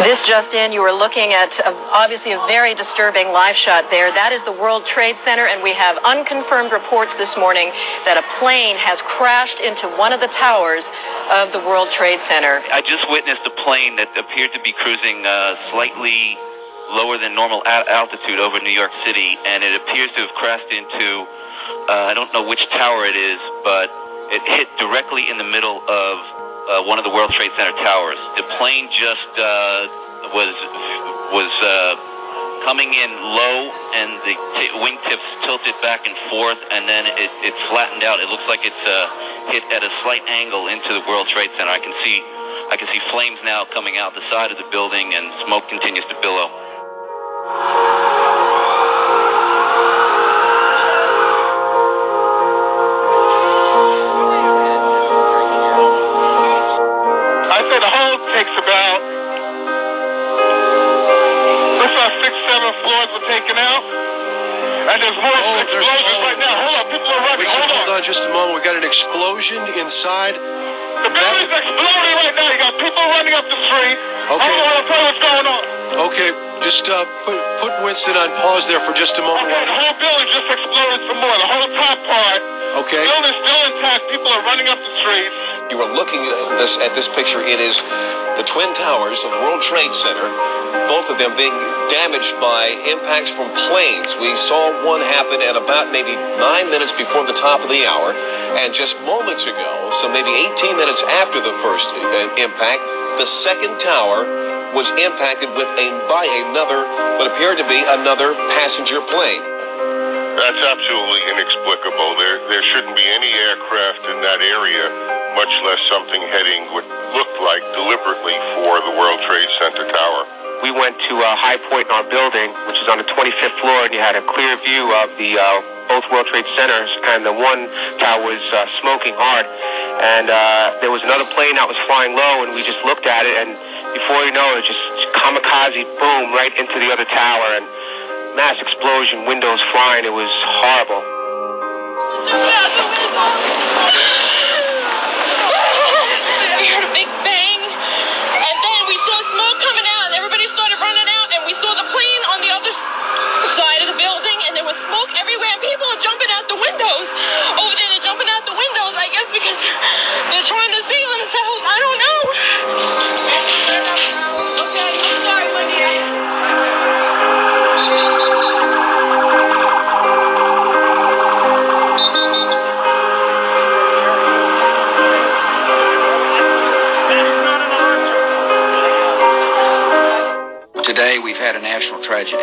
This just in, you were looking at obviously a very disturbing live shot there. That is the World Trade Center, and we have unconfirmed reports this morning that a plane has crashed into one of the towers of the World Trade Center. I just witnessed a plane that appeared to be cruising slightly lower than normal altitude over New York City, and it appears to have crashed into, I don't know which tower it is, but it hit directly in the middle of one of the World Trade Center towers. The plane just was coming in low, and the wingtips tilted back and forth, and then it flattened out. It looks like it's hit at a slight angle into the World Trade Center. I can see flames now coming out the side of the building, and smoke continues to billow. I say the whole takes about, looks like 6-7 floors were taken out. And there's more explosions right now. Hold on, people are running. Hold on just a moment. We've got an explosion inside. The building's exploding right now. You got people running up the street. Okay. I don't want to tell you what's going on. Okay, just put Winston on pause there for just a moment. Okay, the whole building just exploded some more. The whole top part. Okay. The building's still intact. People are running up the streets. You are looking at this picture. It is the Twin Towers of the World Trade Center, both of them being damaged by impacts from planes. We saw one happen at about maybe 9 minutes before the top of the hour, and just moments ago, so maybe 18 minutes after the first impact, the second tower was impacted by another, what appeared to be another passenger plane. That's absolutely inexplicable. There shouldn't be any aircraft in that area, much less something heading what looked like deliberately for the World Trade Center tower. We went to a high point in our building, which is on the 25th floor, and you had a clear view of the both World Trade Centers, and the one tower was smoking hard. And there was another plane that was flying low, and we just looked at it, and before you know it, just kamikaze, boom, right into the other tower, and mass explosion, windows flying. It was horrible. We heard a big bang, and then we saw smoke coming out, and everybody started running out, and we saw the plane on the other side of the building, and there was smoke everywhere, and people are jumping out the windows. Over there, they're jumping out the windows, I guess because they're trying to save themselves. I don't know. Okay, I'm sorry, my dear. Today we've had a national tragedy.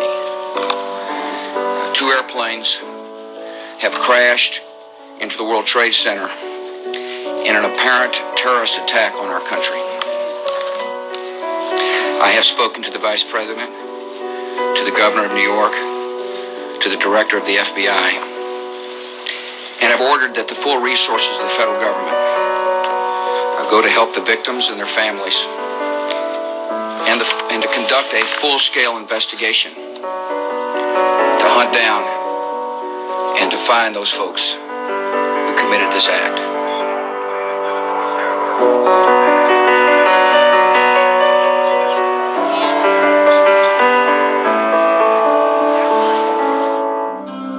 Two airplanes have crashed into the World Trade Center in an apparent terrorist attack on our country. I have spoken to the Vice President, to the Governor of New York, to the Director of the FBI, and have ordered that the full resources of the federal government go to help the victims and their families, and to conduct a full-scale investigation to hunt down and to find those folks who committed this act.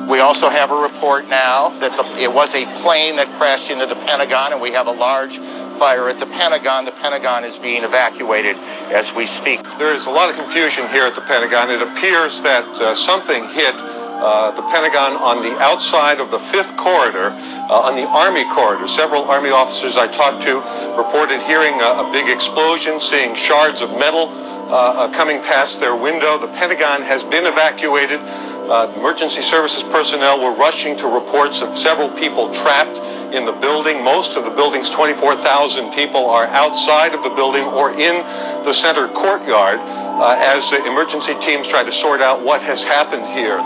We also have a report now that it was a plane that crashed into the Pentagon, and we have a large fire at the Pentagon. The Pentagon is being evacuated as we speak. There is a lot of confusion here at the Pentagon. It appears that something hit the Pentagon on the outside of the 5th corridor, on the Army corridor. Several Army officers I talked to reported hearing a big explosion, seeing shards of metal coming past their window. The Pentagon has been evacuated. Emergency services personnel were rushing to reports of several people trapped in the building. Most of the building's 24,000 people are outside of the building or in the center courtyard as the emergency teams try to sort out what has happened here.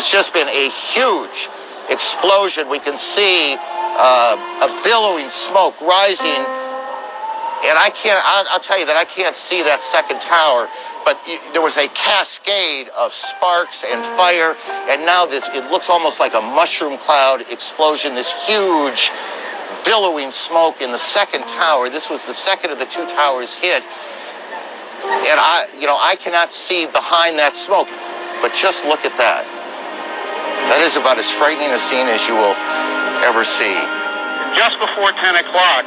has just been a huge explosion. We can see a billowing smoke rising, and I'll tell you that I can't see that second tower, but there was a cascade of sparks and fire, and now it looks almost like a mushroom cloud explosion, this huge billowing smoke in the second tower. This was the second of the two towers hit, and I cannot see behind that smoke, but just look at that. That is about as frightening a scene as you will ever see. Just before 10 o'clock,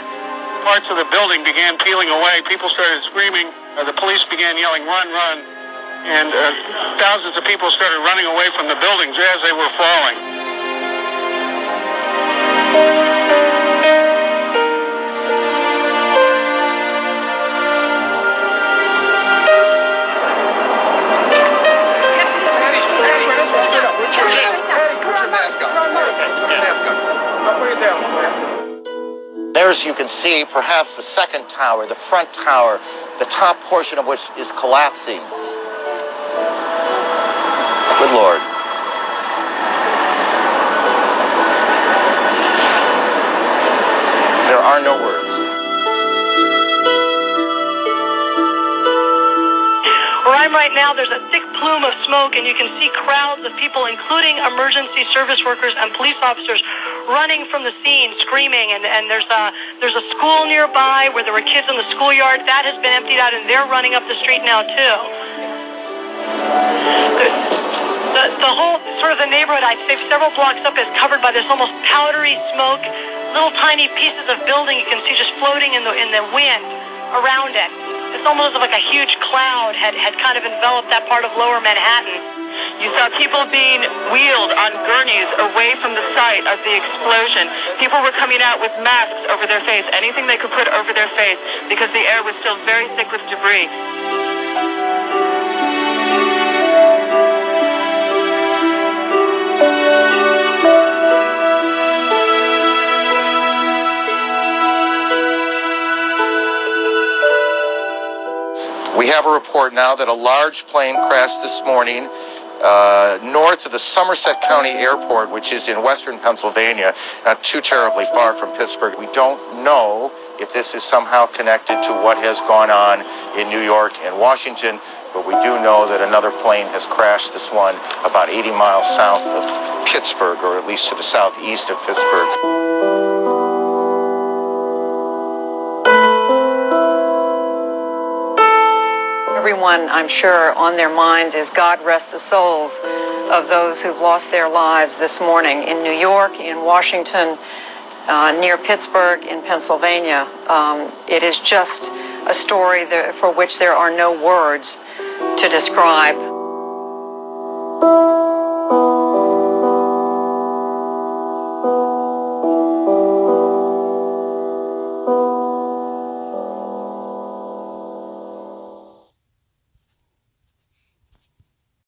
parts of the building began peeling away. People started screaming. The police began yelling, "Run, run." And thousands of people started running away from the buildings as they were falling. There's, you can see, perhaps the second tower, the front tower, the top portion of which is collapsing. Good Lord. There are no words. Where I'm right now, there's a thick plume of smoke, and you can see crowds of people, including emergency service workers and police officers, running from the scene, screaming. And there's a school nearby where there were kids in the schoolyard. That has been emptied out, and they're running up the street now, too. The whole sort of the neighborhood, I'd say several blocks up, is covered by this almost powdery smoke. Little tiny pieces of building you can see just floating in the wind around it. It's almost like a huge cloud had kind of enveloped that part of lower Manhattan. You saw people being wheeled on gurneys away from the site of the explosion. People were coming out with masks over their face, anything they could put over their face, because the air was still very thick with debris. We have a report now that a large plane crashed this morning north of the Somerset County Airport, which is in western Pennsylvania, not too terribly far from Pittsburgh. We don't know if this is somehow connected to what has gone on in New York and Washington, but we do know that another plane has crashed, this one about 80 miles south of Pittsburgh, or at least to the southeast of Pittsburgh. Everyone, I'm sure, on their minds is God rest the souls of those who've lost their lives this morning in New York, in Washington, near Pittsburgh, in Pennsylvania. It is just a story for which there are no words to describe.